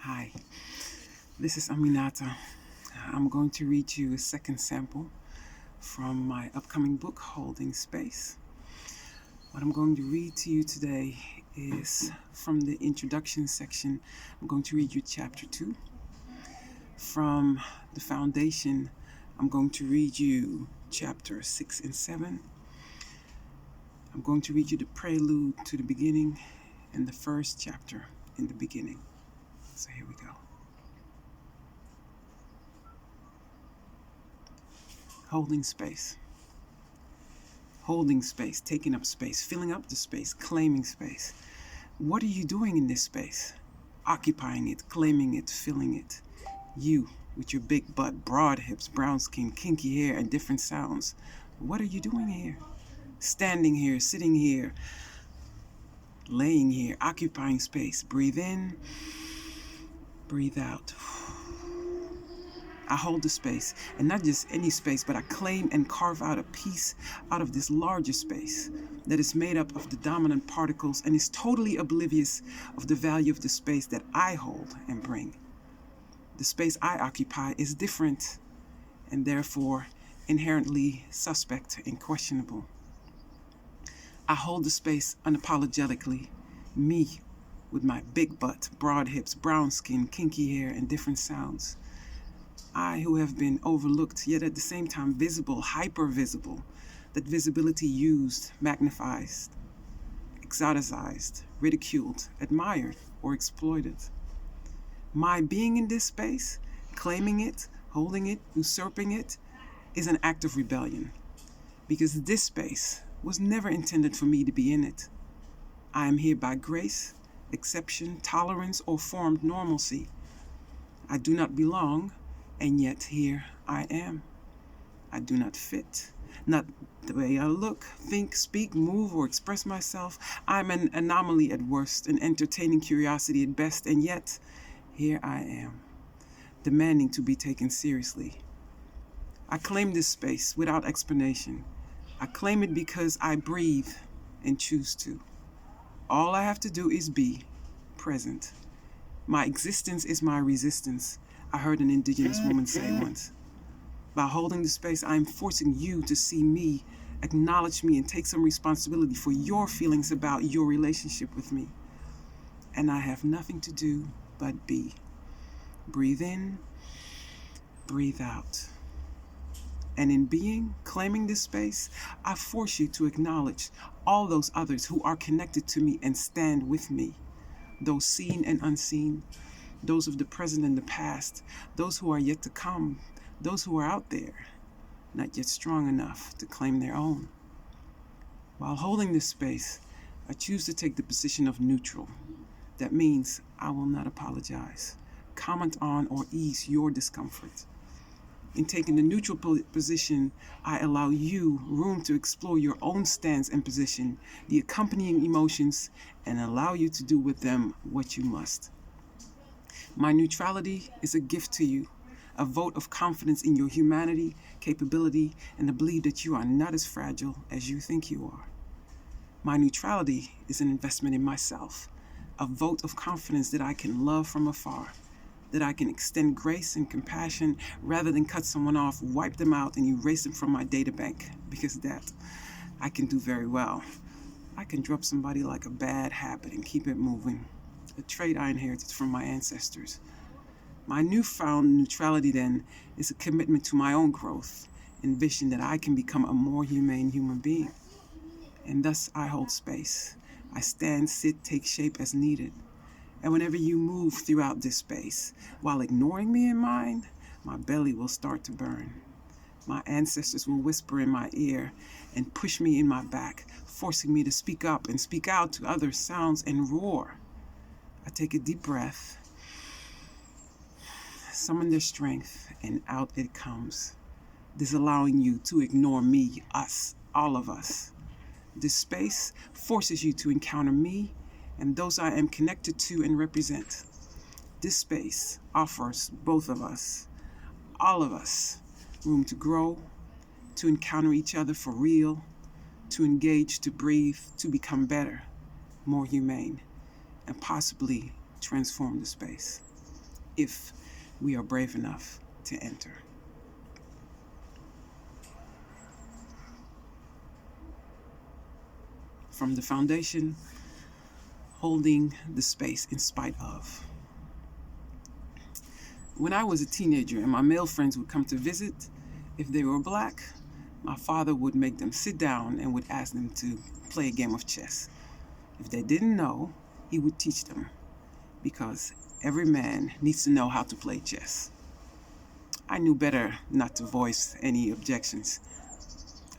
Hi, this is Aminata. I'm going to read you a second sample from my upcoming book, Holding Space. What I'm going to read to you today is from the introduction section. I'm going to read you chapter 2. From the foundation, I'm going to read you chapter 6 and 7. I'm going to read you the prelude to the beginning and the first chapter in the beginning. So here we go. Holding space. Holding space, taking up space, filling up the space, claiming space. What are you doing in this space? Occupying it, claiming it, filling it. You, with your big butt, broad hips, brown skin, kinky hair, and different sounds. What are you doing here? Standing here, sitting here, laying here, occupying space. Breathe in, breathe out. I hold the space, and not just any space, but I claim and carve out a piece out of this larger space that is made up of the dominant particles and is totally oblivious of the value of the space that I hold and bring. The space I occupy is different and therefore inherently suspect and questionable. I hold the space unapologetically, me, with my big butt, broad hips, brown skin, kinky hair, and different sounds. I, who have been overlooked, yet at the same time visible, hyper visible, that visibility used, magnified, exoticized, ridiculed, admired, or exploited. My being in this space, claiming it, holding it, usurping it, is an act of rebellion, because this space was never intended for me to be in it. I am here by grace, exception, tolerance, or formed normalcy. I do not belong, and yet here I am. I do not fit. Not the way I look, think, speak, move, or express myself. I'm an anomaly at worst, an entertaining curiosity at best, and yet here I am, demanding to be taken seriously. I claim this space without explanation. I claim it because I breathe and choose to. All I have to do is be present. My existence is my resistance, I heard an indigenous woman say once. By holding the space, I am forcing you to see me, acknowledge me, and take some responsibility for your feelings about your relationship with me. And I have nothing to do but be. Breathe in, breathe out. And in being, claiming this space, I force you to acknowledge all those others who are connected to me and stand with me, those seen and unseen, those of the present and the past, those who are yet to come, those who are out there, not yet strong enough to claim their own. While holding this space, I choose to take the position of neutral. That means I will not apologize, comment on, or ease your discomfort. In taking the neutral position, I allow you room to explore your own stance and position, the accompanying emotions, and allow you to do with them what you must. My neutrality is a gift to you, a vote of confidence in your humanity, capability, and the belief that you are not as fragile as you think you are. My neutrality is an investment in myself, a vote of confidence that I can love from afar, that I can extend grace and compassion rather than cut someone off, wipe them out, and erase them from my data bank, because that I can do very well. I can drop somebody like a bad habit and keep it moving, a trait I inherited from my ancestors. My newfound neutrality, then, is a commitment to my own growth and vision that I can become a more humane human being. And thus I hold space. I stand, sit, take shape as needed. And whenever you move throughout this space, while ignoring me and mine, my belly will start to burn. My ancestors will whisper in my ear and push me in my back, forcing me to speak up and speak out to other sounds and roar. I take a deep breath, summon their strength, and out it comes, disallowing you to ignore me, us, all of us. This space forces you to encounter me and those I am connected to and represent. This space offers both of us, all of us, room to grow, to encounter each other for real, to engage, to breathe, to become better, more humane, and possibly transform the space. if we are brave enough to enter. From the foundation, holding the space in spite of. When I was a teenager and my male friends would come to visit, if they were black, my father would make them sit down and would ask them to play a game of chess. If they didn't know, he would teach them, because every man needs to know how to play chess. I knew better not to voice any objections.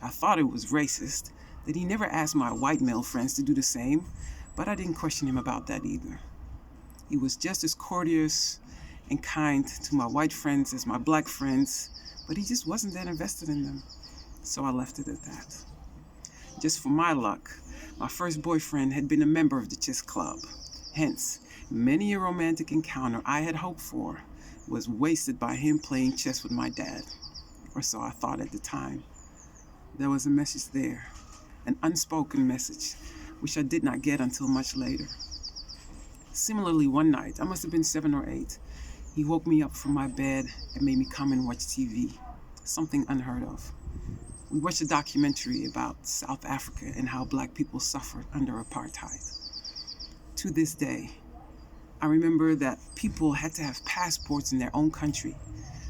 I thought it was racist that he never asked my white male friends to do the same, but I didn't question him about that either. He was just as courteous and kind to my white friends as my black friends, but he just wasn't that invested in them. So I left it at that. Just for my luck, my first boyfriend had been a member of the chess club. Hence, many a romantic encounter I had hoped for was wasted by him playing chess with my dad. Or so I thought at the time. There was a message there, an unspoken message, which I did not get until much later. Similarly, one night, I must have been 7 or 8, he woke me up from my bed and made me come and watch TV, something unheard of. We watched a documentary about South Africa and how black people suffered under apartheid. To this day, I remember that people had to have passports in their own country,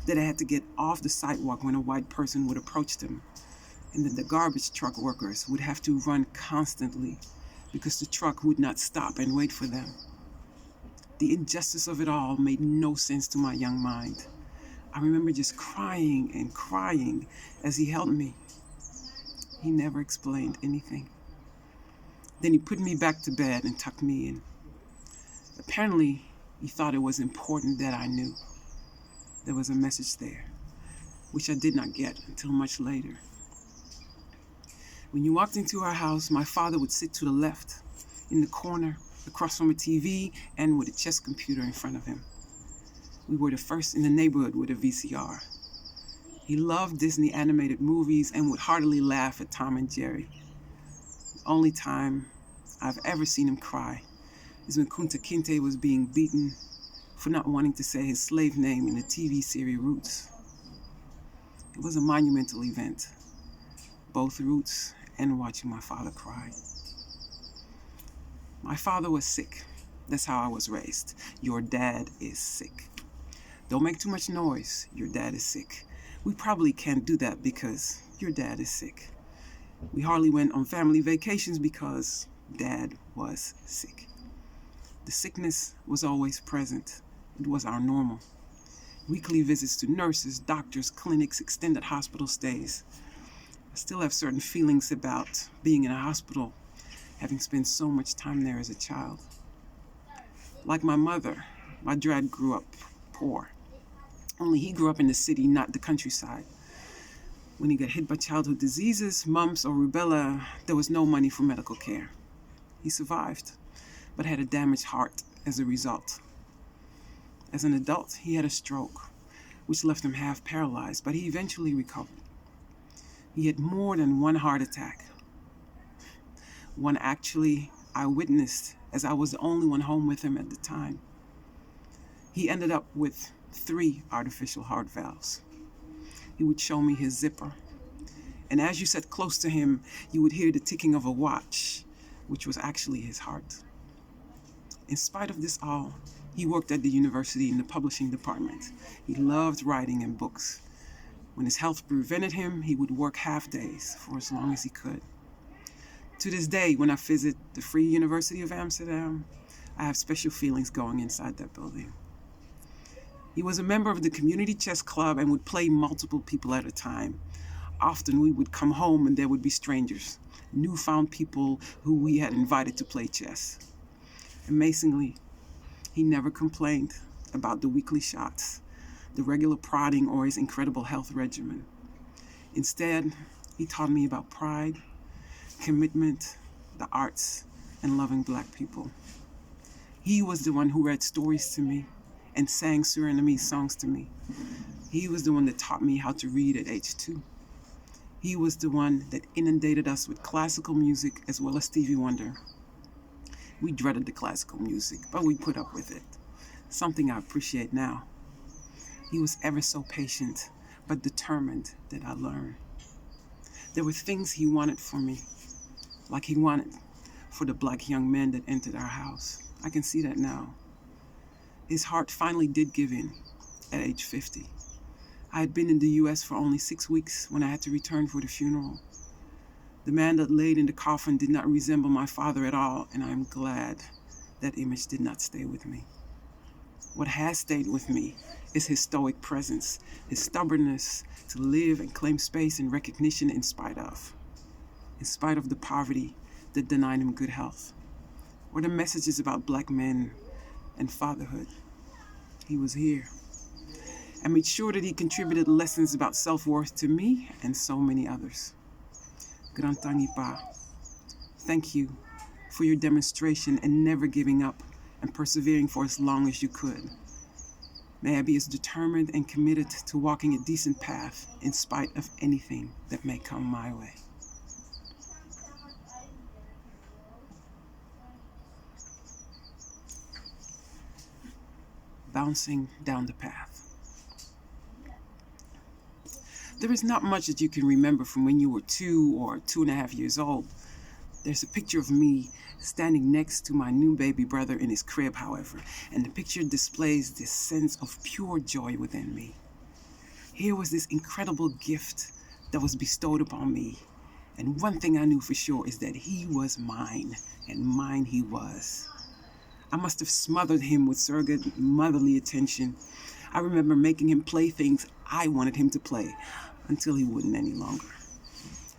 that they had to get off the sidewalk when a white person would approach them, and that the garbage truck workers would have to run constantly because the truck would not stop and wait for them. The injustice of it all made no sense to my young mind. I remember just crying and crying as he held me. He never explained anything. Then he put me back to bed and tucked me in. Apparently, he thought it was important that I knew. There was a message there, which I did not get until much later. When you walked into our house, my father would sit to the left, in the corner, across from a TV, and with a chess computer in front of him. We were the first in the neighborhood with a VCR. He loved Disney animated movies and would heartily laugh at Tom and Jerry. The only time I've ever seen him cry is when Kunta Kinte was being beaten for not wanting to say his slave name in the TV series Roots. It was a monumental event, both Roots and watching my father cry. My father was sick. That's how I was raised. Your dad is sick. Don't make too much noise. Your dad is sick. We probably can't do that because your dad is sick. We hardly went on family vacations because Dad was sick. The sickness was always present. It was our normal. Weekly visits to nurses, doctors, clinics, extended hospital stays. I still have certain feelings about being in a hospital, having spent so much time there as a child. Like my mother, my dad grew up poor. Only he grew up in the city, not the countryside. When he got hit by childhood diseases, mumps or rubella, there was no money for medical care. He survived, but had a damaged heart as a result. As an adult, he had a stroke, which left him half paralyzed, but he eventually recovered. He had more than one heart attack. One actually I witnessed, as I was the only one home with him at the time. He ended up with 3 artificial heart valves. He would show me his zipper, and as you sat close to him, you would hear the ticking of a watch, which was actually his heart. In spite of this all, he worked at the university in the publishing department. He loved writing and books. When his health prevented him, he would work half days for as long as he could. To this day, when I visit the Free University of Amsterdam, I have special feelings going inside that building. He was a member of the community chess club and would play multiple people at a time. Often we would come home and there would be strangers, newfound people who we had invited to play chess. Amazingly, he never complained about the weekly shots, the regular prodding, or his incredible health regimen. Instead, he taught me about pride, commitment, the arts, and loving Black people. He was the one who read stories to me and sang Surinamese songs to me. He was the one that taught me how to read at age 2. He was the one that inundated us with classical music as well as Stevie Wonder. We dreaded the classical music, but we put up with it. something I appreciate now. He was ever so patient, but determined that I learn. There were things he wanted for me, like he wanted for the black young men that entered our house. I can see that now. His heart finally did give in at age 50. I had been in the US for only 6 weeks when I had to return for the funeral. The man that laid in the coffin did not resemble my father at all, and I am glad that image did not stay with me. What has stayed with me is his stoic presence, his stubbornness to live and claim space and recognition in spite of the poverty that denied him good health, or the messages about black men and fatherhood. He was here. I made sure that he contributed lessons about self-worth to me and so many others. Grand Tangipa, thank you for your demonstration and never giving up and persevering for as long as you could. May I be as determined and committed to walking a decent path in spite of anything that may come my way. Bouncing down the path. There is not much that you can remember from when you were 2 or 2.5 years old. There's a picture of me standing next to my new baby brother in his crib, however, and the picture displays this sense of pure joy within me. Here was this incredible gift that was bestowed upon me, and one thing I knew for sure is that he was mine, and mine he was. I must have smothered him with surrogate motherly attention. I remember making him play things I wanted him to play until he wouldn't any longer.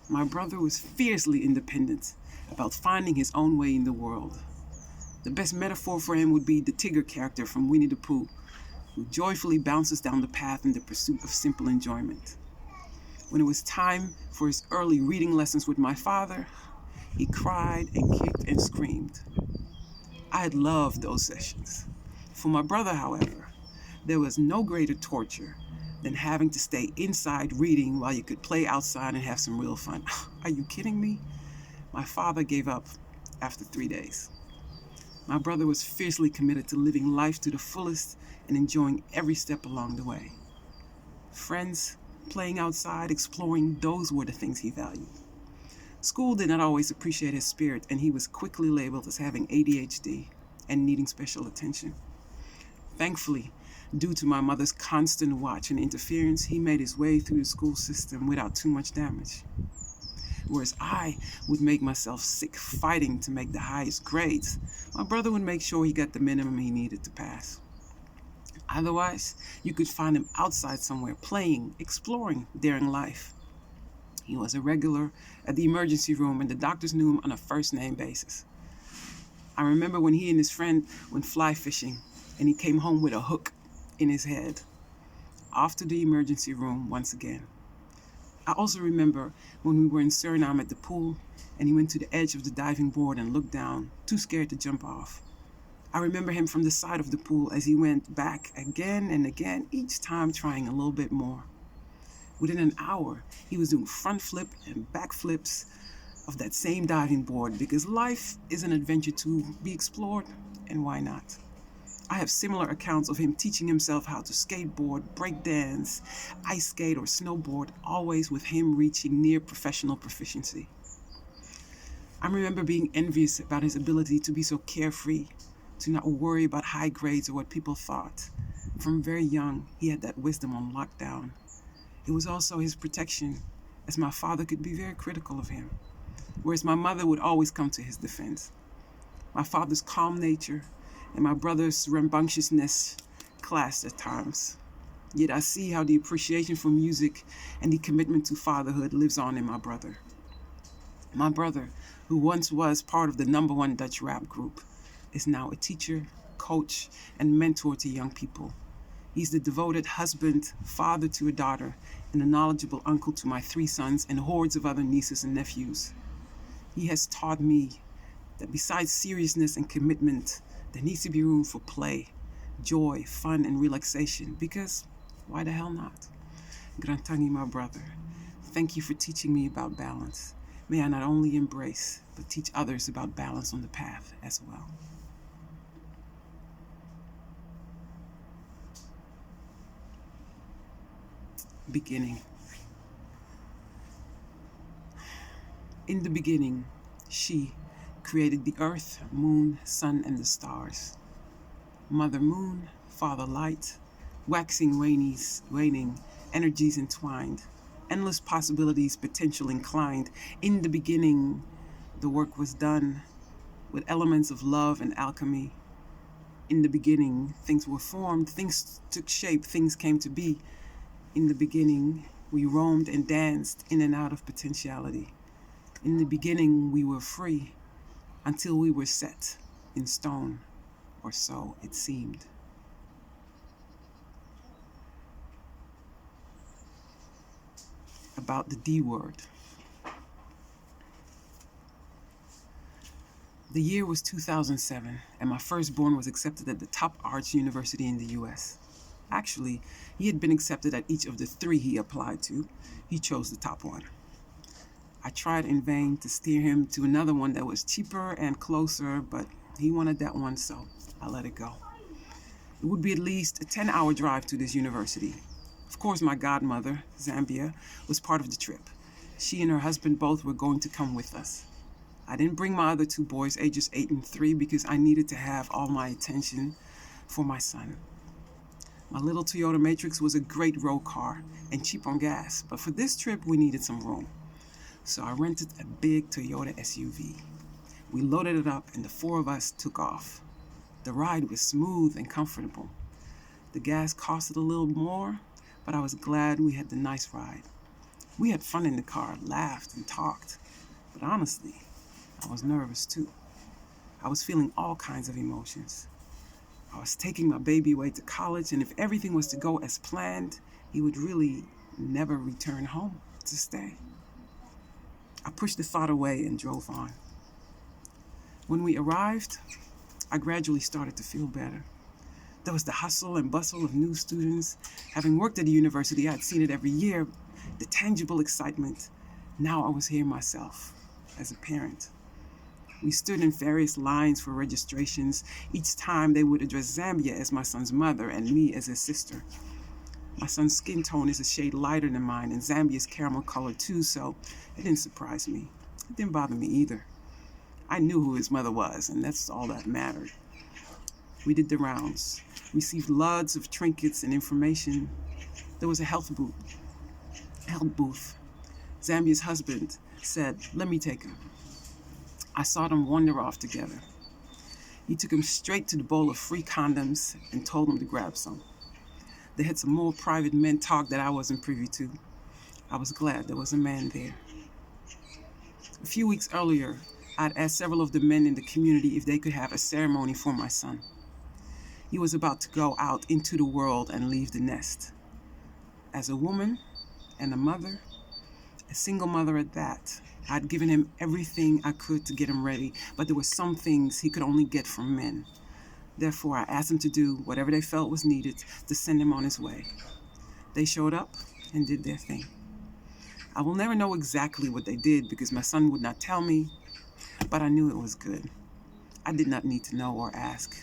My brother was fiercely independent about finding his own way in the world. The best metaphor for him would be the Tigger character from Winnie the Pooh, who joyfully bounces down the path in the pursuit of simple enjoyment. When it was time for his early reading lessons with my father, he cried and kicked and screamed. I had loved those sessions. For my brother, however, there was no greater torture than having to stay inside reading while you could play outside and have some real fun. Are you kidding me? My father gave up after 3 days. My brother was fiercely committed to living life to the fullest and enjoying every step along the way. Friends, playing outside, exploring, those were the things he valued. School did not always appreciate his spirit, and he was quickly labeled as having ADHD and needing special attention. Thankfully, due to my mother's constant watch and interference, he made his way through the school system without too much damage. Whereas I would make myself sick fighting to make the highest grades, my brother would make sure he got the minimum he needed to pass. Otherwise, you could find him outside somewhere playing, exploring, daring life. He was a regular at the emergency room, and the doctors knew him on a first-name basis. I remember when he and his friend went fly fishing, and he came home with a hook in his head. Off to the emergency room once again. I also remember when we were in Suriname at the pool, and he went to the edge of the diving board and looked down, too scared to jump off. I remember him from the side of the pool as he went back again and again, each time trying a little bit more. Within an hour, he was doing front flip and back flips of that same diving board, because life is an adventure to be explored, and why not? I have similar accounts of him teaching himself how to skateboard, break dance, ice skate, or snowboard, always with him reaching near professional proficiency. I remember being envious about his ability to be so carefree, to not worry about high grades or what people thought. From very young, he had that wisdom on lockdown. It was also his protection, as my father could be very critical of him, whereas my mother would always come to his defense. My father's calm nature and my brother's rambunctiousness clashed at times. Yet I see how the appreciation for music and the commitment to fatherhood lives on in my brother. My brother, who once was part of the #1 Dutch rap group, is now a teacher, coach, and mentor to young people. He's the devoted husband, father to a daughter, and a knowledgeable uncle to my 3 sons and hordes of other nieces and nephews. He has taught me that besides seriousness and commitment, there needs to be room for play, joy, fun, and relaxation, because why the hell not? Grantangi, my brother, thank you for teaching me about balance. May I not only embrace, but teach others about balance on the path as well. beginning. In the beginning, she created the earth, moon, sun, and the stars. Mother Moon, Father Light, waxing waning, energies entwined, endless possibilities, potential inclined. In the beginning, the work was done with elements of love and alchemy. In the beginning, things were formed, things took shape, things came to be. In the beginning, we roamed and danced in and out of potentiality. In the beginning, we were free until we were set in stone, or so it seemed. About the D word. The year was 2007, and my firstborn was accepted at the top arts university in the US. Actually, he had been accepted at each of the 3 he applied to. He chose the top one. I tried in vain to steer him to another one that was cheaper and closer, but he wanted that one, so I let it go. It would be at least a 10-hour drive to this university. Of course, my godmother, Zambia, was part of the trip. She and her husband both were going to come with us. I didn't bring my other 2 boys, ages 8 and 3, because I needed to have all my attention for my son. My little Toyota Matrix was a great road car and cheap on gas, but for this trip, we needed some room. So I rented a big Toyota SUV. We loaded it up and the 4 of us took off. The ride was smooth and comfortable. The gas costed a little more, but I was glad we had the nice ride. We had fun in the car, laughed and talked, but honestly, I was nervous too. I was feeling all kinds of emotions. I was taking my baby away to college, and if everything was to go as planned, he would really never return home to stay. I pushed the thought away and drove on. When we arrived, I gradually started to feel better. There was the hustle and bustle of new students. Having worked at the university, I had seen it every year, the tangible excitement. Now I was here myself, as a parent. We stood in various lines for registrations. Each time they would address Zambia as my son's mother and me as his sister. My son's skin tone is a shade lighter than mine, and Zambia's caramel color too, so it didn't surprise me. It didn't bother me either. I knew who his mother was, and that's all that mattered. We did the rounds, received loads of trinkets and information. There was a health booth. Zambia's husband said, "Let me take him." I saw them wander off together. He took him straight to the bowl of free condoms and told him to grab some. They had some more private men talk that I wasn't privy to. I was glad there was a man there. A few weeks earlier, I'd asked several of the men in the community if they could have a ceremony for my son. He was about to go out into the world and leave the nest. As a woman and a mother, a single mother at that, I'd given him everything I could to get him ready, but there were some things he could only get from men. Therefore, I asked them to do whatever they felt was needed to send him on his way. They showed up and did their thing. I will never know exactly what they did because my son would not tell me, but I knew it was good. I did not need to know or ask.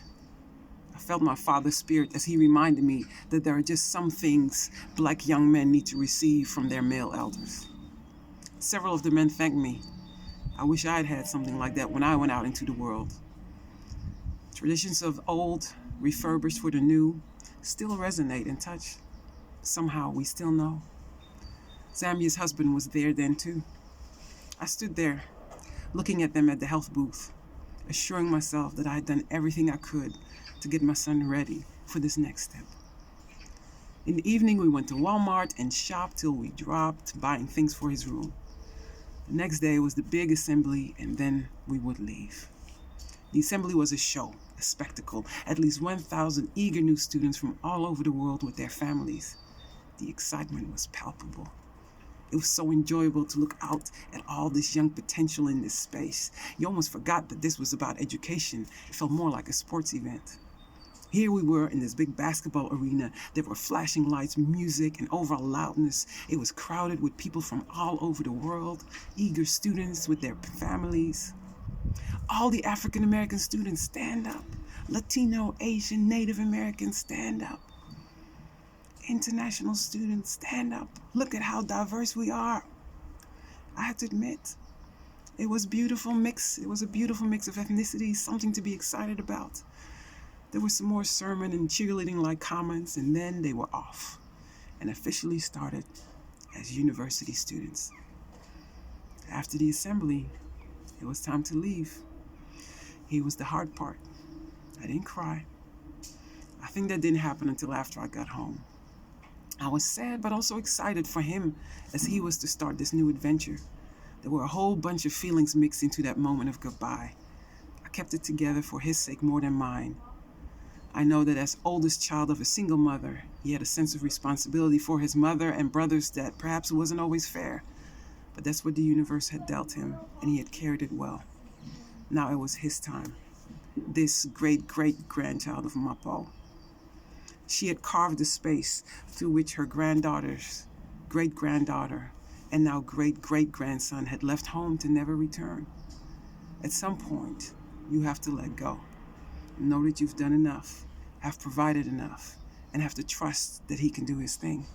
I felt my father's spirit as he reminded me that there are just some things Black young men need to receive from their male elders. Several of the men thanked me. I wish I had had something like that when I went out into the world. Traditions of old, refurbished for the new, still resonate and touch. Somehow we still know. Zambia's husband was there then too. I stood there, looking at them at the health booth, assuring myself that I had done everything I could to get my son ready for this next step. In the evening, we went to Walmart and shopped till we dropped, buying things for his room. The next day was the big assembly, and then we would leave. The assembly was a show, a spectacle. At least 1,000 eager new students from all over the world with their families. The excitement was palpable. It was so enjoyable to look out at all this young potential in this space. You almost forgot that this was about education. It felt more like a sports event. Here we were in this big basketball arena. There were flashing lights, music, and overall loudness. It was crowded with people from all over the world, eager students with their families. All the African American students, stand up. Latino, Asian, Native Americans, stand up. International students, stand up. Look at how diverse we are. I have to admit, it was beautiful mix. It was a beautiful mix of ethnicities, something to be excited about. There was some more sermon and cheerleading-like comments, and then they were off and officially started as university students. After the assembly, it was time to leave. Here was the hard part. I didn't cry. I think that didn't happen until after I got home. I was sad but also excited for him as he was to start this new adventure. There were a whole bunch of feelings mixed into that moment of goodbye. I kept it together for his sake more than mine. I know that as oldest child of a single mother, he had a sense of responsibility for his mother and brothers that perhaps wasn't always fair. But that's what the universe had dealt him, and he had carried it well. Now it was his time. This great-great-grandchild of Mapo. She had carved the space through which her granddaughter's great-granddaughter and now great-great-grandson had left home to never return. At some point, you have to let go. Know that you've done enough, have provided enough, and have to trust that he can do his thing.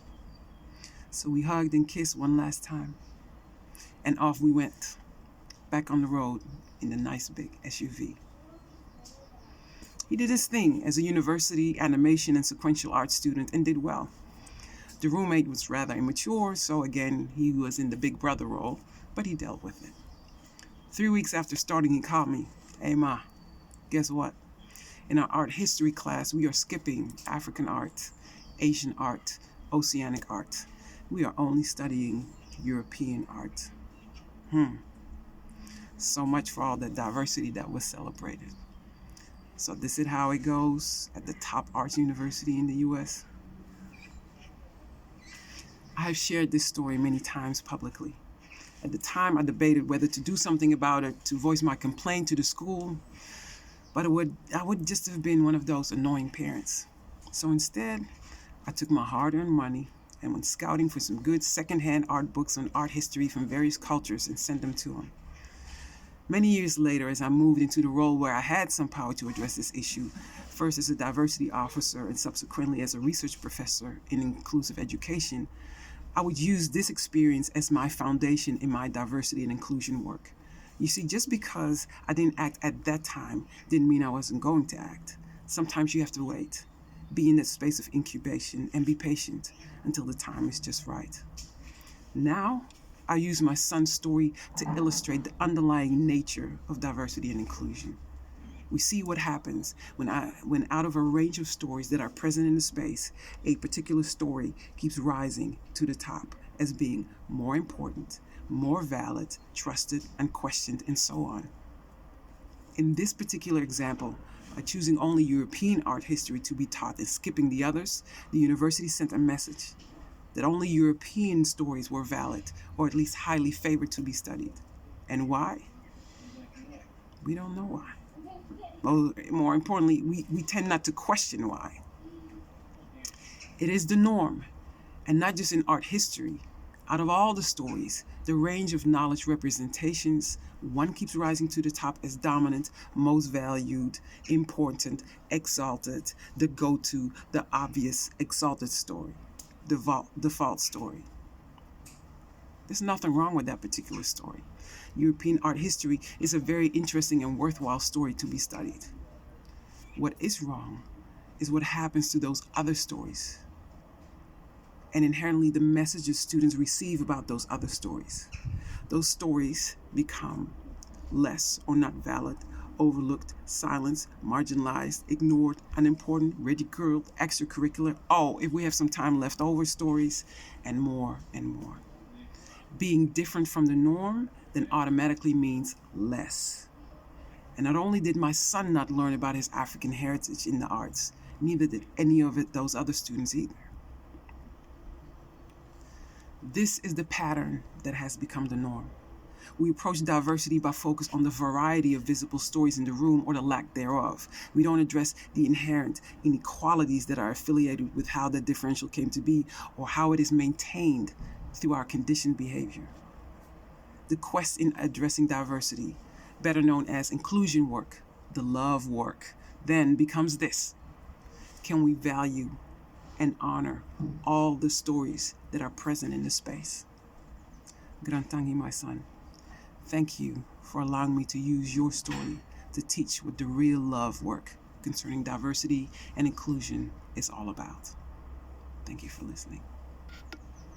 So we hugged and kissed one last time, and off we went, back on the road in the nice big SUV. He did his thing as a university animation and sequential art student and did well. The roommate was rather immature, so again, he was in the big brother role, but he dealt with it. 3 weeks after starting, he called me, "Hey Ma, guess what? In our art history class, we are skipping African art, Asian art, Oceanic art. We are only studying European art." So much for all the diversity that was celebrated. So this is how it goes at the top arts university in the US. I have shared this story many times publicly. At the time, I debated whether to do something about it, to voice my complaint to the school, but I would just have been one of those annoying parents. So instead, I took my hard-earned money and went scouting for some good secondhand art books on art history from various cultures and sent them to him. Many years later, as I moved into the role where I had some power to address this issue, first as a diversity officer and subsequently as a research professor in inclusive education, I would use this experience as my foundation in my diversity and inclusion work. You see, just because I didn't act at that time didn't mean I wasn't going to act. Sometimes you have to wait, be in that space of incubation, and be patient until the time is just right. Now, I use my son's story to illustrate the underlying nature of diversity and inclusion. We see what happens when out of a range of stories that are present in the space, a particular story keeps rising to the top as being more important, more valid, trusted, unquestioned, and so on. In this particular example, by choosing only European art history to be taught and skipping the others, the university sent a message that only European stories were valid, or at least highly favored to be studied. And why? We don't know why. Well, more importantly, we tend not to question why. It is the norm, and not just in art history. Out of all the stories, the range of knowledge representations, one keeps rising to the top as dominant, most valued, important, exalted, the go-to, the obvious, exalted story, default story. There's nothing wrong with that particular story. European art history is a very interesting and worthwhile story to be studied. What is wrong is what happens to those other stories, and inherently the messages students receive about those other stories. Those stories become less or not valid, overlooked, silenced, marginalized, ignored, unimportant, ridiculed, extracurricular, if we have some time left over stories, and more and more. Being different from the norm then automatically means less. And not only did my son not learn about his African heritage in the arts, neither did any of those other students either. This is the pattern that has become the norm. We approach diversity by focus on the variety of visible stories in the room or the lack thereof. We don't address the inherent inequalities that are affiliated with how the differential came to be or how it is maintained through our conditioned behavior. The quest in addressing diversity, better known as inclusion work, the love work, then becomes this. Can we value and honor all the stories that are present in the space. Grantangi, my son, thank you for allowing me to use your story to teach what the real love work concerning diversity and inclusion is all about. Thank you for listening.